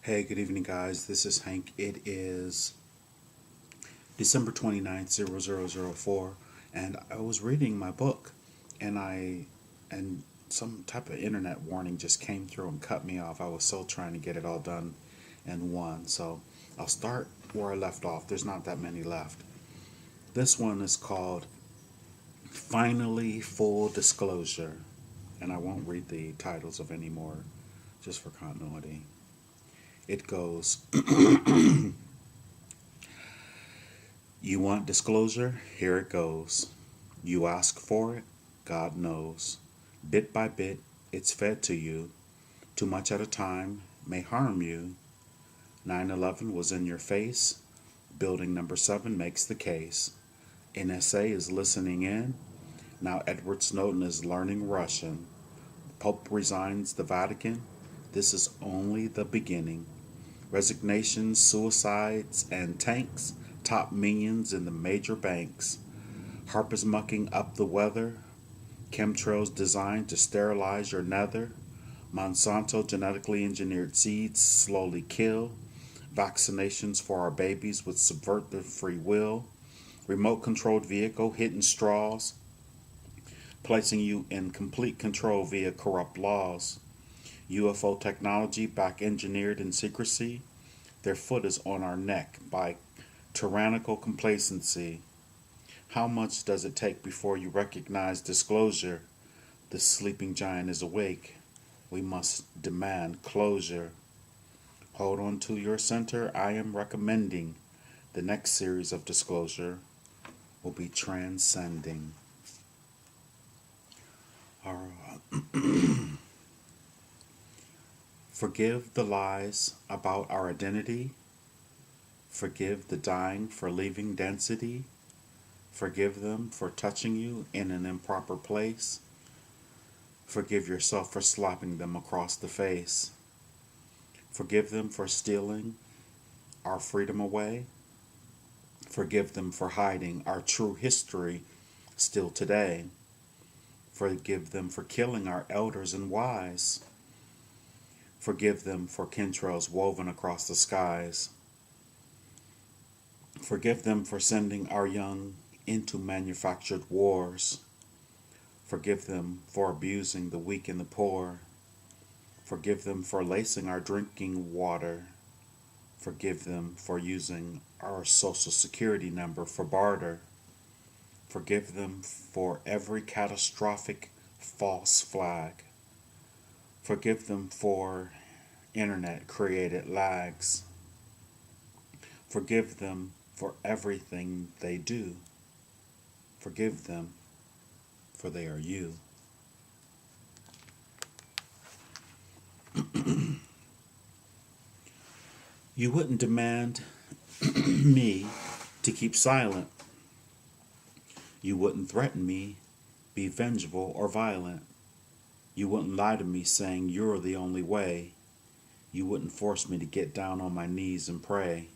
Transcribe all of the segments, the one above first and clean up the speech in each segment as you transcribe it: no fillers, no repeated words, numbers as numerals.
Hey, good evening, guys. This is Hank. It is December 29th, 0004, and I was reading my book, and and some type of internet warning just came through and cut me off. I was so trying to get it all done in one. So I'll start where I left off. There's not that many left. This one is called Finally Full Disclosure, and I won't read the titles of any more just for continuity. It goes, You want disclosure? Here it goes. You ask for it? God knows. Bit by bit, it's fed to you. Too much at a time may harm you. 9/11 was in your face. Building number 7 makes the case. NSA is listening in. Now Edward Snowden is learning Russian. Pope resigns the Vatican. This is only the beginning. Resignations, suicides, and tanks top minions in the major banks. Harpers mucking up the weather. Chemtrails designed to sterilize your nether. Monsanto genetically engineered seeds slowly kill. Vaccinations for our babies would subvert their free will. Remote controlled vehicle hitting straws, placing you in complete control via corrupt laws. UFO technology back engineered in secrecy. Their foot is on our neck by tyrannical complacency. How much does it take before you recognize disclosure? The sleeping giant is awake. We must demand closure. Hold on to your center. I am recommending the next series of disclosure will be transcending. Forgive the lies about our identity. Forgive the dying for leaving density. Forgive them for touching you in an improper place. Forgive yourself for slapping them across the face. Forgive them for stealing our freedom away. Forgive them for hiding our true history still today. Forgive them for killing our elders and wise. Forgive them for chemtrails woven across the skies. Forgive them for sending our young into manufactured wars. Forgive them for abusing the weak and the poor. Forgive them for lacing our drinking water. Forgive them for using our social security number for barter. Forgive them for every catastrophic false flag. Forgive them for internet created lags. Forgive them for everything they do. Forgive them, for they are you. You wouldn't demand me to keep silent. You wouldn't threaten me, be vengeful or violent. You wouldn't lie to me saying you're the only way. You wouldn't force me to get down on my knees and pray.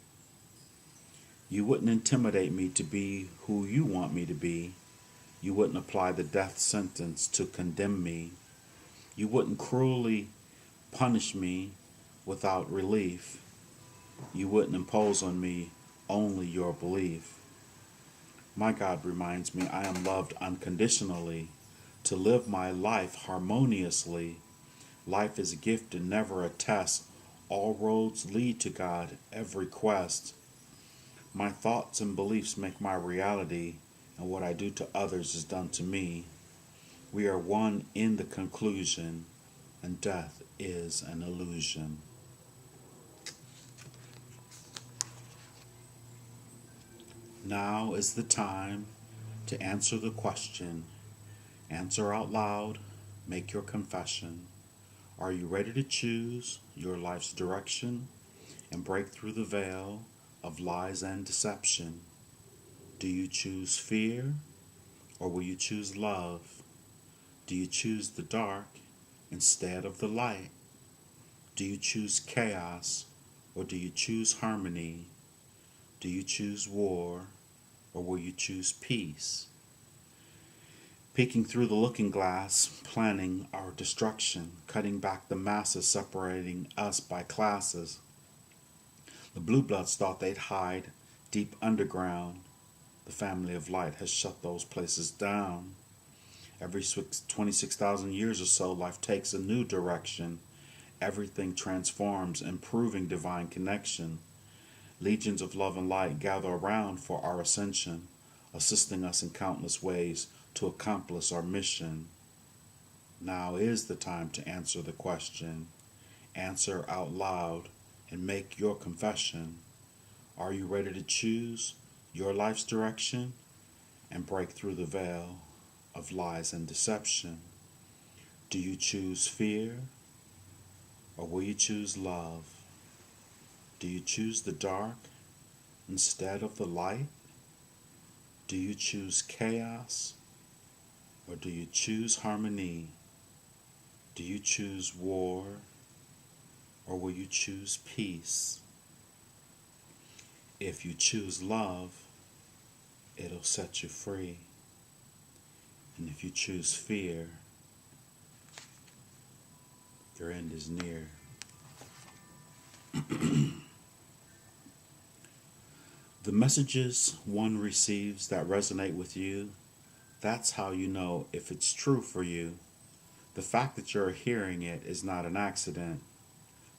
You wouldn't intimidate me to be who you want me to be. You wouldn't apply the death sentence to condemn me. You wouldn't cruelly punish me without relief. You wouldn't impose on me only your belief. My God reminds me I am loved unconditionally, to live my life harmoniously. Life is a gift and never a test. All roads lead to God, every quest. My thoughts and beliefs make my reality, and what I do to others is done to me. We are one in the conclusion, and death is an illusion. Now is the time to answer the question. Answer out loud, make your confession. Are you ready to choose your life's direction and break through the veil of lies and deception? Do you choose fear, or will you choose love? Do you choose the dark instead of the light? Do you choose chaos, or do you choose harmony? Do you choose war, or will you choose peace? Peeking through the looking glass, planning our destruction, cutting back the masses, separating us by classes. The blue bloods thought they'd hide deep underground. The family of light has shut those places down. Every 26,000 years or so, life takes a new direction. Everything transforms, improving divine connection. Legions of love and light gather around for our ascension, assisting us in countless ways to accomplish our mission. Now is the time to answer the question. Answer out loud and make your confession. Are you ready to choose your life's direction and break through the veil of lies and deception? Do you choose fear or will you choose love? Do you choose the dark instead of the light? Do you choose chaos or do you choose harmony? Do you choose war or will you choose peace? If you choose love, it'll set you free. And if you choose fear, your end is near. The messages one receives that resonate with you, that's how you know if it's true for you. The fact that you're hearing it is not an accident.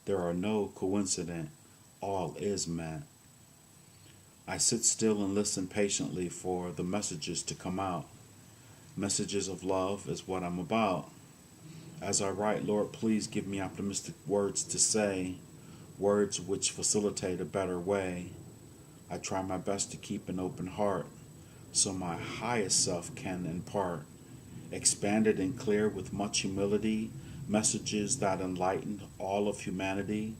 There are no coincidence. All is meant. I sit still and listen patiently for the messages to come out. Messages of love is what I'm about. As I write, Lord, please give me optimistic words to say, words which facilitate a better way. I try my best to keep an open heart so my highest self can impart, expanded and clear with much humility, messages that enlighten all of humanity,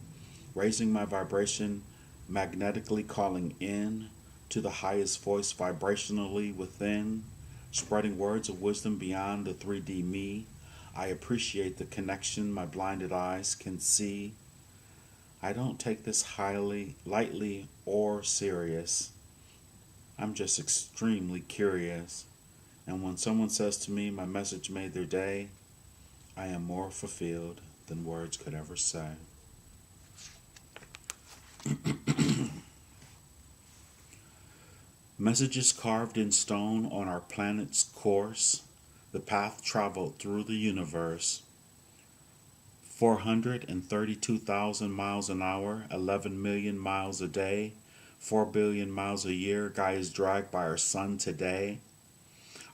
raising my vibration, magnetically calling in to the highest voice vibrationally within, spreading words of wisdom beyond the 3D me. I appreciate the connection my blinded eyes can see. I don't take this highly, lightly, or serious. I'm just extremely curious. And when someone says to me my message made their day, I am more fulfilled than words could ever say. Messages carved in stone on our planet's course, the path traveled through the universe. 432,000 miles an hour, 11 million miles a day, 4 billion miles a year. Guy is dragged by our sun today.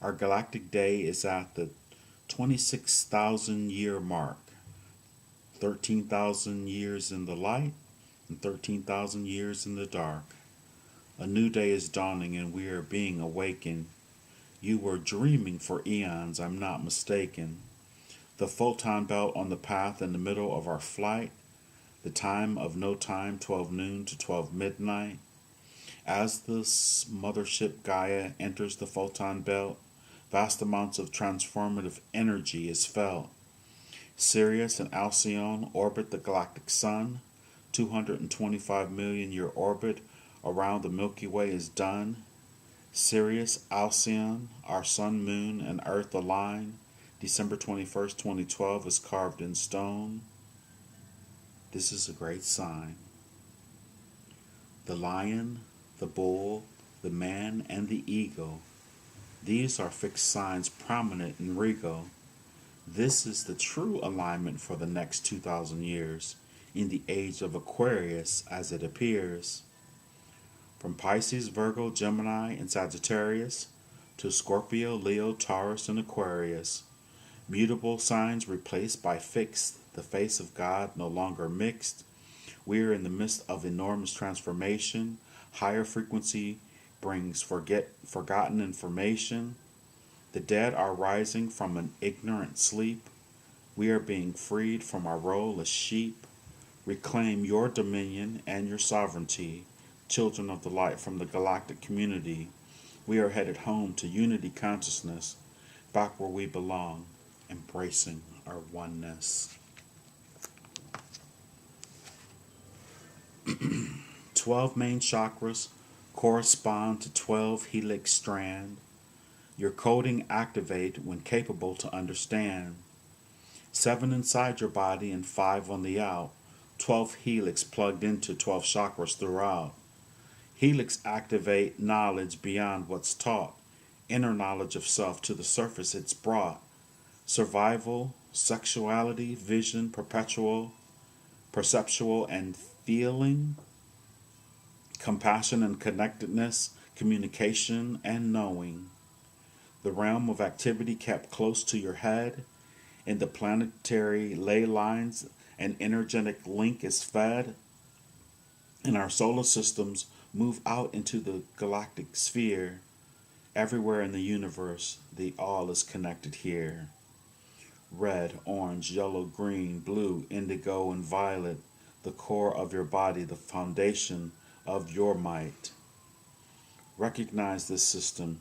Our galactic day is at the 26,000 year mark. 13,000 years in the light and 13,000 years in the dark. A new day is dawning and we are being awakened. You were dreaming for eons, I'm not mistaken. The photon belt on the path in the middle of our flight. The time of no time, 12 noon to 12 midnight. As the mothership Gaia enters the photon belt, vast amounts of transformative energy is felt. Sirius and Alcyone orbit the galactic sun. 225 million year orbit around the Milky Way is done. Sirius, Alcyone, our sun, moon, and earth align. December 21st, 2012 is carved in stone. This is a great sign. The lion, the bull, the man, and the eagle. These are fixed signs prominent and regal. This is the true alignment for the next 2,000 years, in the age of Aquarius as it appears. From Pisces, Virgo, Gemini, and Sagittarius, to Scorpio, Leo, Taurus, and Aquarius. Mutable signs replaced by fixed, the face of God no longer mixed. We are in the midst of enormous transformation. Higher frequency brings forgotten information. The dead are rising from an ignorant sleep. We are being freed from our role as sheep. Reclaim your dominion and your sovereignty, children of the light from the galactic community. We are headed home to unity consciousness, back where we belong, embracing our oneness. 12 main chakras correspond to 12 helix strands. Your coding activate when capable to understand. 7 inside your body and 5 on the out. 12th helix plugged into 12 chakras throughout. Helix activate knowledge beyond what's taught. Inner knowledge of self to the surface it's brought. Survival, sexuality, vision, perpetual, perceptual, and feeling. Compassion and connectedness, communication and knowing. The realm of activity kept close to your head. In the planetary ley lines, an energetic link is fed. And our solar systems move out into the galactic sphere. Everywhere in the universe, the all is connected here. Red, orange, yellow, green, blue, indigo, and violet, the core of your body, the foundation of your might. Recognize this system,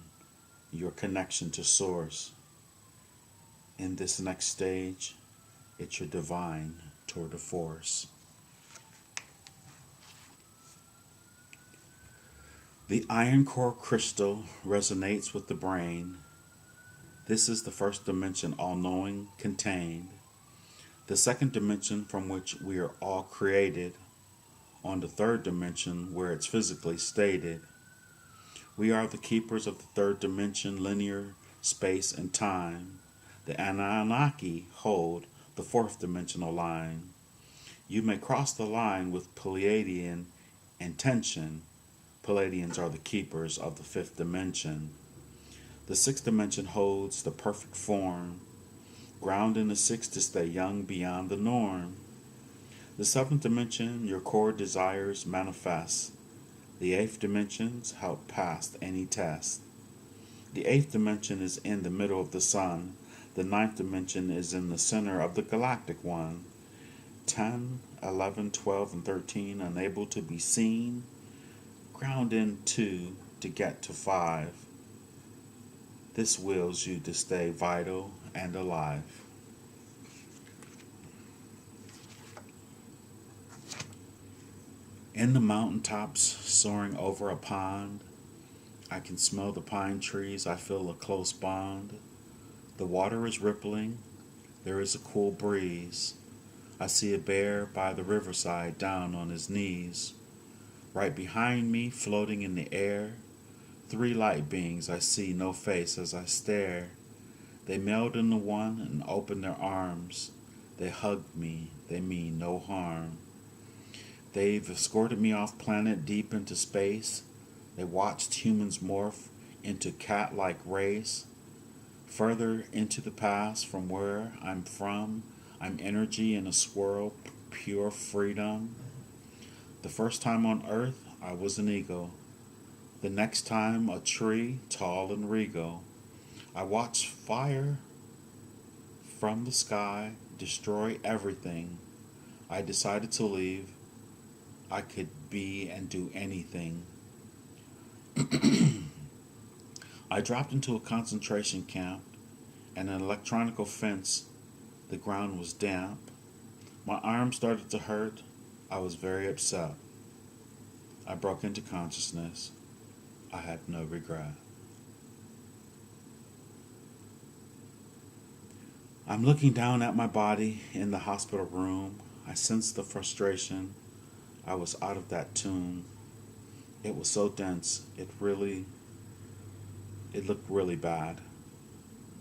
your connection to Source. In this next stage, it's your divine tour de force. The iron core crystal resonates with the brain. This is the first dimension all-knowing contained. The second dimension from which we are all created. On the third dimension where it's physically stated. We are the keepers of the third dimension, linear space and time. The Anunnaki hold the fourth dimensional line. You may cross the line with Pleiadian intention. Pleiadians are the keepers of the fifth dimension. The sixth dimension holds the perfect form. Ground in the sixth to stay young beyond the norm. The seventh dimension, your core desires manifest. The eighth dimensions help pass any test. The eighth dimension is in the middle of the sun. The ninth dimension is in the center of the galactic one. 10, 11, 12, and 13 unable to be seen. Ground in 2 to get to 5. This wills you to stay vital and alive. In the mountaintops, soaring over a pond, I can smell the pine trees, I feel a close bond. The water is rippling, there is a cool breeze. I see a bear by the riverside down on his knees. Right behind me, floating in the air, 3 light beings, I see no face as I stare. They meld into one and open their arms. They hug me, they mean no harm. They've escorted me off planet deep into space. They watched humans morph into cat-like race. Further into the past from where I'm from, I'm energy in a swirl, pure freedom. The first time on earth, I was an eagle. The next time, a tree, tall and regal. I watched fire from the sky destroy everything. I decided to leave. I could be and do anything. I dropped into a concentration camp and an electronic fence. The ground was damp. My arm started to hurt. I was very upset. I broke into consciousness. I had no regret. I'm looking down at my body in the hospital room. I sensed the frustration. I was out of that tune. It was so dense, it looked really bad.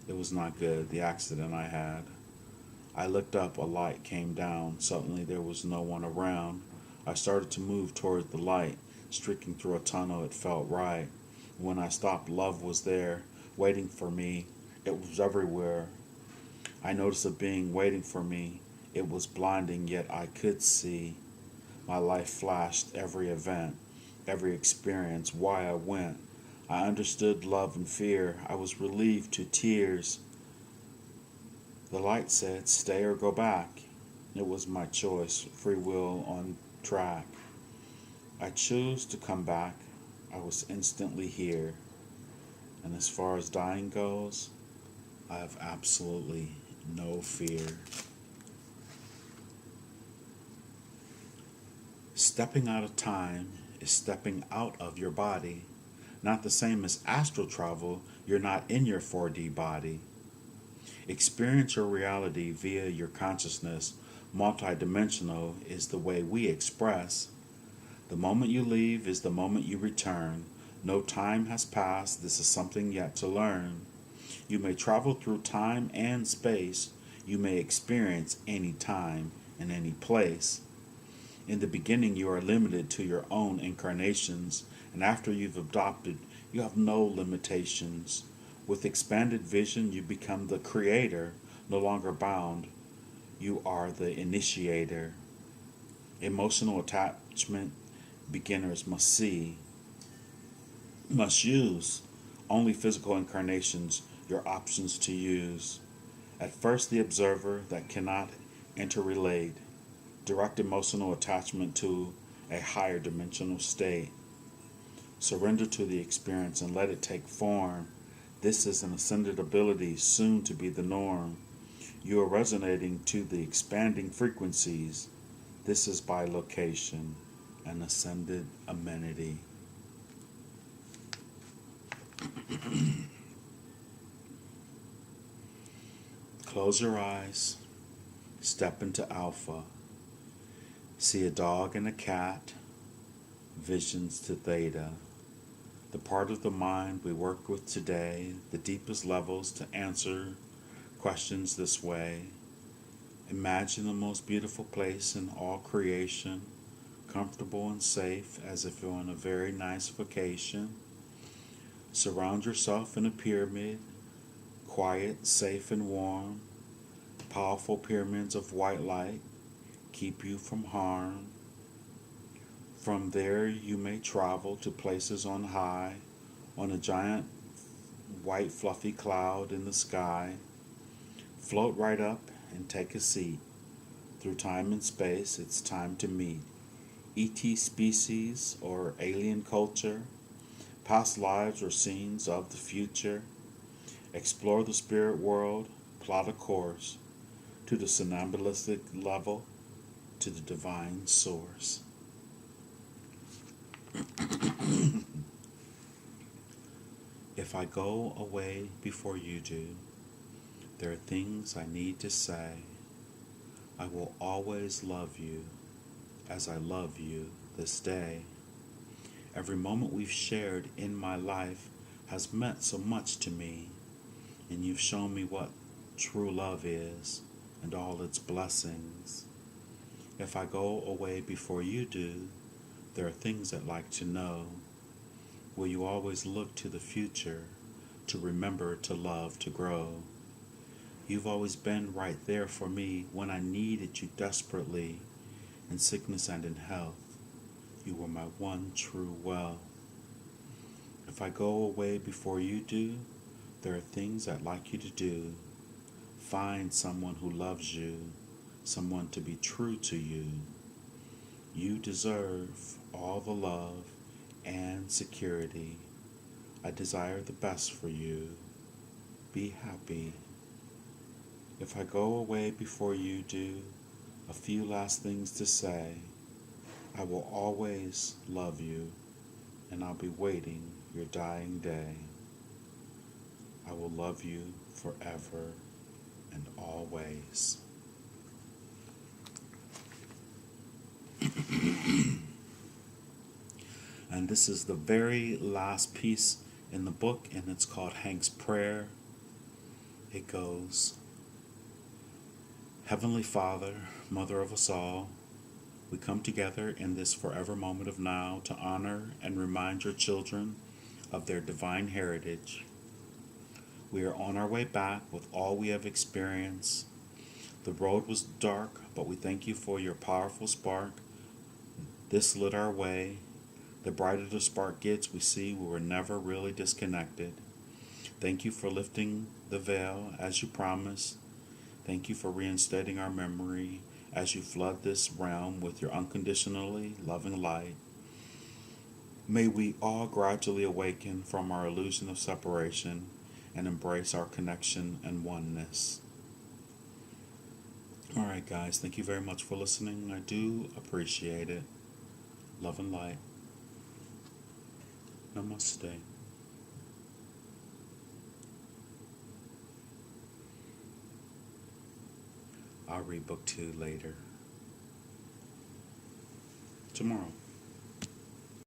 It was not good, the accident I had. I looked up, a light came down. Suddenly there was no one around. I started to move toward the light, streaking through a tunnel, it felt right. When I stopped, love was there, waiting for me. It was everywhere. I noticed a being waiting for me. It was blinding, yet I could see. My life flashed every event, every experience, why I went. I understood love and fear. I was relieved to tears. The light said, stay or go back. It was my choice, free will on track. I chose to come back. I was instantly here. And as far as dying goes, I have absolutely no fear. Stepping out of time is stepping out of your body. Not the same as astral travel. You're not in your 4D body. Experience your reality via your consciousness. Multidimensional is the way we express. The moment you leave is the moment you return. No time has passed. This is something yet to learn. You may travel through time and space. You may experience any time and any place. In the beginning, you are limited to your own incarnations, and after you've adopted, you have no limitations. With expanded vision, you become the creator, no longer bound. You are the initiator. Emotional attachment beginners must use. Only physical incarnations, your options to use. At first, the observer that cannot interrelate. Direct emotional attachment to a higher dimensional state. Surrender to the experience and let it take form. This is an ascended ability, soon to be the norm. You are resonating to the expanding frequencies. This is by location, an ascended amenity. Close your eyes. Step into Alpha. See a dog and a cat. Visions to Theta. The part of the mind we work with today, the deepest levels to answer questions this way. Imagine the most beautiful place in all creation, comfortable and safe as if you're on a very nice vacation. Surround yourself in a pyramid, quiet, safe, and warm. Powerful pyramids of white light keep you from harm. From there you may travel to places on high, on a giant white fluffy cloud in the sky. Float right up and take a seat. Through time and space, it's time to meet. ET species or alien culture, past lives or scenes of the future. Explore the spirit world, plot a course to the somnambulistic level, to the divine source. If I go away before you do, there are things I need to say. I will always love you as I love you this day. Every moment we've shared in my life has meant so much to me, and you've shown me what true love is and all its blessings. If I go away before you do, there are things I'd like to know. Will you always look to the future, to remember, to love, to grow? You've always been right there for me when I needed you desperately, in sickness and in health. You were my one true well. If I go away before you do, there are things I'd like you to do. Find someone who loves you, someone to be true to you. You deserve all the love and security. I desire the best for you. Be happy. If I go away before you do, a few last things to say. I will always love you, and I'll be waiting your dying day. I will love you forever and always. And this is the very last piece in the book, and it's called Hank's Prayer. It goes, Heavenly Father, Mother of us all, we come together in this forever moment of now to honor and remind your children of their divine heritage. We are on our way back with all we have experienced. The road was dark, but we thank you for your powerful spark. This lit our way. The brighter the spark gets, we see we were never really disconnected. Thank you for lifting the veil as you promised. Thank you for reinstating our memory as you flood this realm with your unconditionally loving light. May we all gradually awaken from our illusion of separation and embrace our connection and oneness. All right, guys, thank you very much for listening. I do appreciate it. Love and light. Namaste. I'll read book 2 later. Tomorrow.